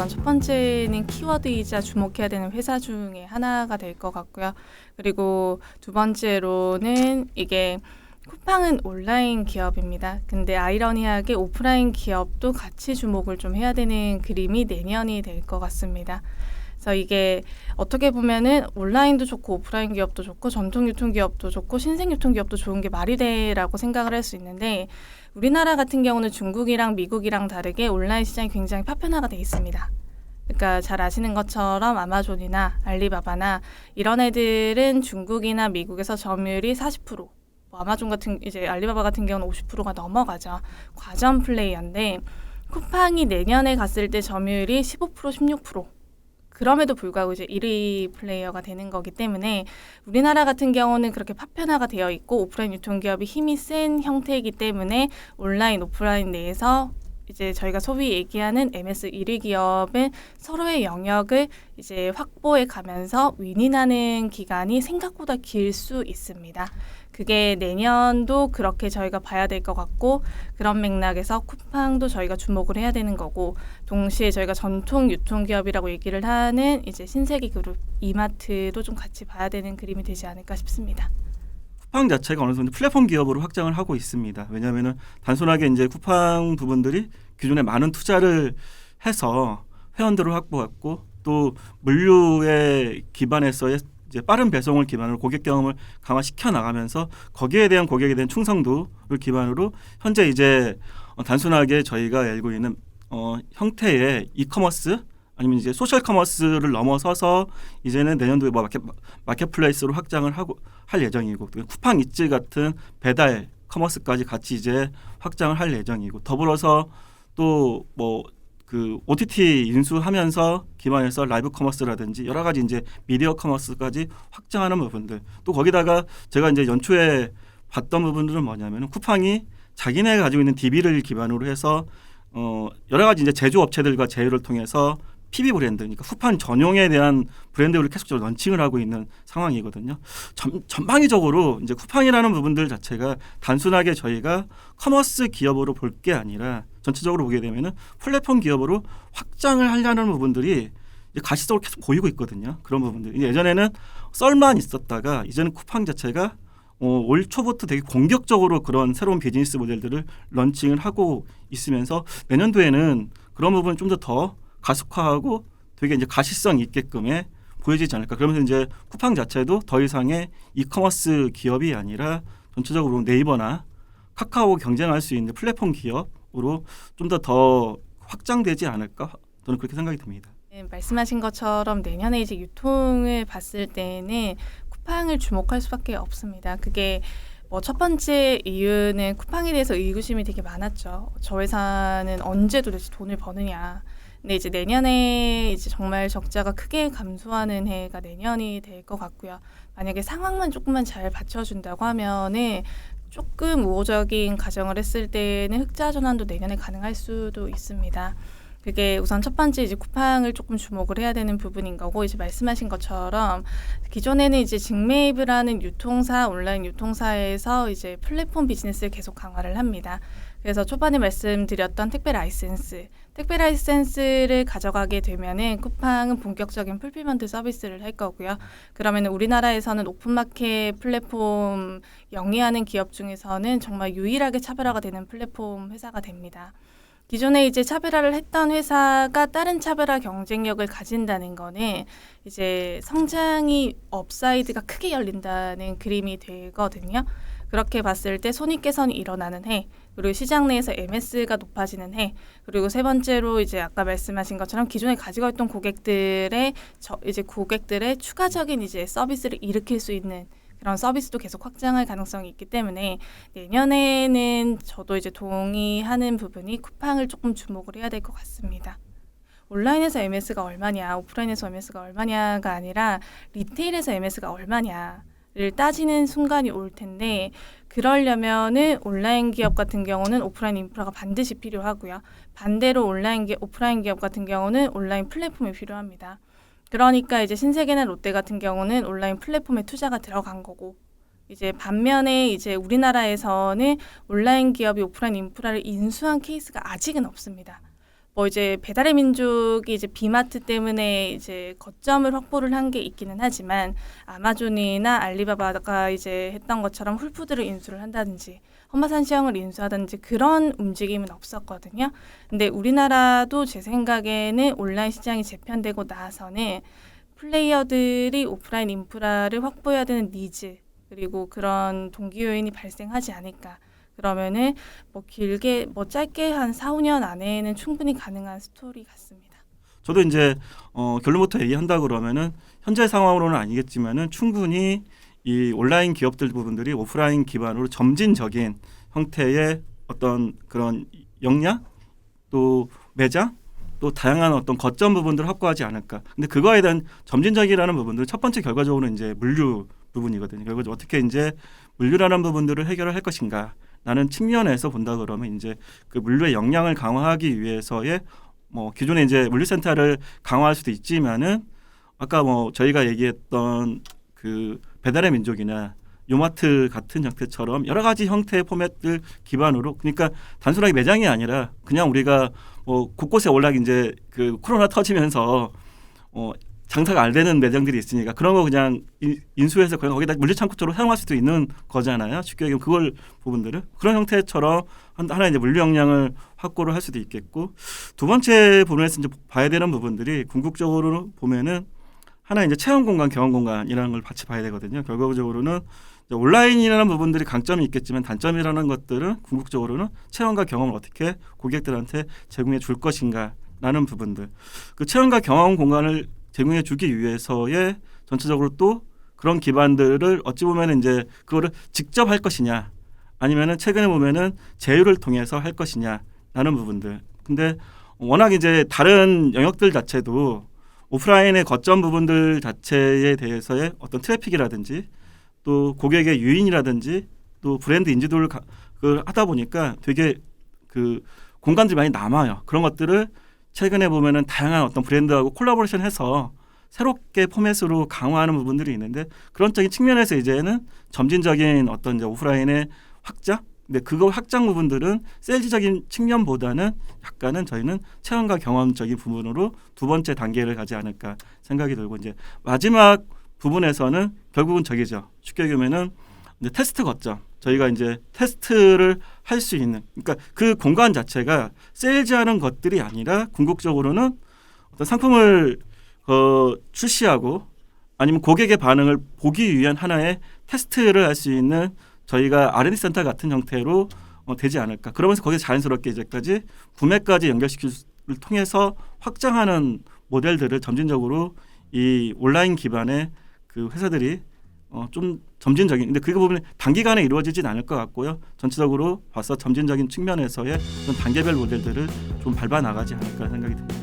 우선 첫 번째는 키워드이자 주목해야 되는 회사 중에 하나가 될 것 같고요. 그리고 두 번째로는 이게 쿠팡은 온라인 기업입니다. 근데 아이러니하게 오프라인 기업도 같이 주목을 좀 해야 되는 그림이 내년이 될 것 같습니다. 그래서 이게 어떻게 보면은 온라인도 좋고 오프라인 기업도 좋고 전통 유통 기업도 좋고 신생 유통 기업도 좋은 게 말이 돼라고 생각을 할 수 있는데 우리나라 같은 경우는 중국이랑 미국이랑 다르게 온라인 시장이 굉장히 파편화가 돼 있습니다. 그러니까 잘 아시는 것처럼 아마존이나 알리바바나 이런 애들은 중국이나 미국에서 점유율이 40%, 아마존 같은 이제 알리바바 같은 경우는 50%가 넘어가죠. 과점 플레이어인데 쿠팡이 내년에 갔을 때 점유율이 15%, 16%. 그럼에도 불구하고 이제 1위 플레이어가 되는 거기 때문에 우리나라 같은 경우는 그렇게 파편화가 되어 있고 오프라인 유통기업이 힘이 센 형태이기 때문에 온라인, 오프라인 내에서 이제 저희가 소위 얘기하는 MS 1위 기업은 서로의 영역을 이제 확보해 가면서 윈윈하는 기간이 생각보다 길 수 있습니다. 그게 내년도 그렇게 저희가 봐야 될 것 같고 그런 맥락에서 쿠팡도 저희가 주목을 해야 되는 거고 동시에 저희가 전통 유통기업이라고 얘기를 하는 이제 신세계 그룹, 이마트도 좀 같이 봐야 되는 그림이 되지 않을까 싶습니다. 쿠팡 자체가 어느 정도 플랫폼 기업으로 확장을 하고 있습니다. 왜냐하면은 단순하게 이제 쿠팡 부분들이 기존에 많은 투자를 해서 회원들을 확보했고 또 물류에 기반해서의 이제 빠른 배송을 기반으로 고객 경험을 강화시켜 나가면서 거기에 대한 고객에 대한 충성도를 기반으로 현재 이제 단순하게 저희가 알고 있는 형태의 이커머스 아니면 이제 소셜 커머스를 넘어서서 이제는 내년도에 뭐 마켓플레이스로 확장을 하고 할 예정이고 쿠팡 이츠 같은 배달 커머스까지 같이 이제 확장을 할 예정이고 더불어서 또 뭐 그 OTT 인수하면서 기반해서 라이브 커머스라든지 여러 가지 이제 미디어 커머스까지 확장하는 부분들 또 거기다가 제가 이제 연초에 봤던 부분들은 뭐냐면은 쿠팡이 자기네가 가지고 있는 DB를 기반으로 해서 여러 가지 이제 제조업체들과 제휴를 통해서 PB 브랜드, 그러니까 쿠팡 전용에 대한 브랜드를 계속적으로 런칭을 하고 있는 상황이거든요. 전방위적으로 이제 쿠팡이라는 부분들 자체가 단순하게 저희가 커머스 기업으로 볼 게 아니라 전체적으로 보게 되면은 플랫폼 기업으로 확장을 하려는 부분들이 이제 가시적으로 계속 보이고 있거든요. 그런 부분들. 예전에는 썰만 있었다가 이제는 쿠팡 자체가 올 초부터 되게 공격적으로 그런 새로운 비즈니스 모델들을 런칭을 하고 있으면서 내년도에는 그런 부분 좀 더 가속화하고 되게 이제 가시성 있게끔에 보여지지 않을까. 그러면서 이제 쿠팡 자체도 더 이상의 이커머스 기업이 아니라 전체적으로 네이버나 카카오 경쟁할 수 있는 플랫폼 기업으로 좀 더 확장되지 않을까. 저는 그렇게 생각이 듭니다. 네, 말씀하신 것처럼 내년에 이제 유통을 봤을 때는 쿠팡을 주목할 수밖에 없습니다. 그게 첫 번째 이유는 쿠팡에 대해서 의구심이 되게 많았죠. 저 회사는 언제 도대체 돈을 버느냐. 근데 이제 내년에 이제 정말 적자가 크게 감소하는 해가 내년이 될 것 같고요. 만약에 상황만 조금만 잘 받쳐준다고 하면은 조금 우호적인 가정을 했을 때는 흑자 전환도 내년에 가능할 수도 있습니다. 그게 우선 첫 번째 이제 쿠팡을 조금 주목을 해야 되는 부분인 거고 이제 말씀하신 것처럼 기존에는 이제 직매입을 하는 유통사, 온라인 유통사에서 이제 플랫폼 비즈니스를 계속 강화를 합니다. 그래서 초반에 말씀드렸던 택배 라이센스를 가져가게 되면은 쿠팡은 본격적인 풀필먼트 서비스를 할 거고요. 그러면 우리나라에서는 오픈마켓 플랫폼 영위하는 기업 중에서는 정말 유일하게 차별화가 되는 플랫폼 회사가 됩니다. 기존에 이제 차별화를 했던 회사가 다른 차별화 경쟁력을 가진다는 거는 이제 성장이 업사이드가 크게 열린다는 그림이 되거든요. 그렇게 봤을 때 손익개선이 일어나는 해, 그리고 시장 내에서 MS가 높아지는 해, 그리고 세 번째로 이제 아까 말씀하신 것처럼 기존에 가지고 있던 고객들의 추가적인 이제 서비스를 일으킬 수 있는 그런 서비스도 계속 확장할 가능성이 있기 때문에 내년에는 저도 이제 동의하는 부분이 쿠팡을 조금 주목을 해야 될 것 같습니다. 온라인에서 MS가 얼마냐, 오프라인에서 MS가 얼마냐가 아니라 리테일에서 MS가 얼마냐를 따지는 순간이 올 텐데 그러려면은 온라인 기업 같은 경우는 오프라인 인프라가 반드시 필요하고요. 반대로 오프라인 기업 같은 경우는 온라인 플랫폼이 필요합니다. 그러니까 이제 신세계나 롯데 같은 경우는 온라인 플랫폼에 투자가 들어간 거고 이제 반면에 이제 우리나라에서는 온라인 기업이 오프라인 인프라를 인수한 케이스가 아직은 없습니다. 뭐 이제 배달의 민족이 이제 비마트 때문에 이제 거점을 확보를 한 게 있기는 하지만 아마존이나 알리바바가 이제 했던 것처럼 홀푸드를 인수를 한다든지 헛마산시형을 인수하든지 그런 움직임은 없었거든요. 근데 우리나라도 제 생각에는 온라인 시장이 재편되고 나서는 플레이어들이 오프라인 인프라를 확보해야 되는 니즈 그리고 그런 동기 요인이 발생하지 않을까. 그러면은 뭐 길게 뭐 짧게 한 4, 5년 안에는 충분히 가능한 스토리 같습니다. 저도 이제 결론부터 얘기한다 그러면은 현재 상황으로는 아니겠지만은 충분히 이 온라인 기업들 부분들이 오프라인 기반으로 점진적인 형태의 어떤 그런 역량 또 매장 또 다양한 어떤 거점 부분들을 확보하지 않을까. 근데 그거에 대한 점진적이라는 부분들 첫 번째 결과적으로 이제 물류 부분이거든요. 결국 어떻게 이제 물류라는 부분들을 해결을 할 것인가. 라는 측면에서 본다 그러면 이제 그 물류의 역량을 강화하기 위해서의 뭐 기존에 이제 물류센터를 강화할 수도 있지만은 아까 뭐 저희가 얘기했던 그 배달의 민족이나 요마트 같은 형태처럼 여러 가지 형태의 포맷들 기반으로 그러니까 단순하게 매장이 아니라 그냥 우리가 뭐 곳곳에 워낙 이제 그 코로나 터지면서 장사가 안 되는 매장들이 있으니까 그런 거 그냥 인수해서 그냥 거기다 물류창고처럼 사용할 수도 있는 거잖아요. 쉽게 얘기하면 그걸 부분들을 그런 형태처럼 하나 이제 물류 역량을 확보를 할 수도 있겠고 두 번째 부분에서 이제 봐야 되는 부분들이 궁극적으로 보면은 하나 이제 체험 공간, 경험 공간이라는 걸 같이 봐야 되거든요. 결과적으로는 온라인이라는 부분들이 강점이 있겠지만 단점이라는 것들은 궁극적으로는 체험과 경험을 어떻게 고객들한테 제공해 줄 것인가라는 부분들. 그 체험과 경험 공간을 제공해 주기 위해서의 전체적으로 또 그런 기반들을 어찌 보면 이제 그거를 직접 할 것이냐 아니면은 최근에 보면은 제휴를 통해서 할 것이냐라는 부분들. 근데 워낙 이제 다른 영역들 자체도 오프라인의 거점 부분들 자체에 대해서의 어떤 트래픽이라든지 또 고객의 유인이라든지 또 브랜드 인지도를 그걸 하다 보니까 되게 그 공간들이 많이 남아요. 그런 것들을 최근에 보면은 다양한 어떤 브랜드하고 콜라보레이션해서 새롭게 포맷으로 강화하는 부분들이 있는데 그런 적인 측면에서 이제는 점진적인 어떤 이제 오프라인의 확장. 근데 그거 확장 부분들은 세일즈적인 측면보다는 약간은 저희는 체험과 경험적인 부분으로 두 번째 단계를 가지 않을까 생각이 들고 이제 마지막 부분에서는 결국은 저기죠. 쉽게 얘기하면은 이제 테스트 거점. 저희가 이제 테스트를 할 수 있는 그러니까 그 공간 자체가 세일즈하는 것들이 아니라 궁극적으로는 어떤 상품을 출시하고 아니면 고객의 반응을 보기 위한 하나의 테스트를 할 수 있는 저희가 R&D 센터 같은 형태로 되지 않을까. 그러면서 거기서 자연스럽게 이제까지 구매까지 연결시키를 통해서 확장하는 모델들을 점진적으로 이 온라인 기반의 그 회사들이 좀 점진적인 근데 그거 보면 단기간에 이루어지진 않을 것 같고요. 전체적으로 봐서 점진적인 측면에서의 어떤 단계별 모델들을 좀 밟아 나가지 않을까 생각이 듭니다.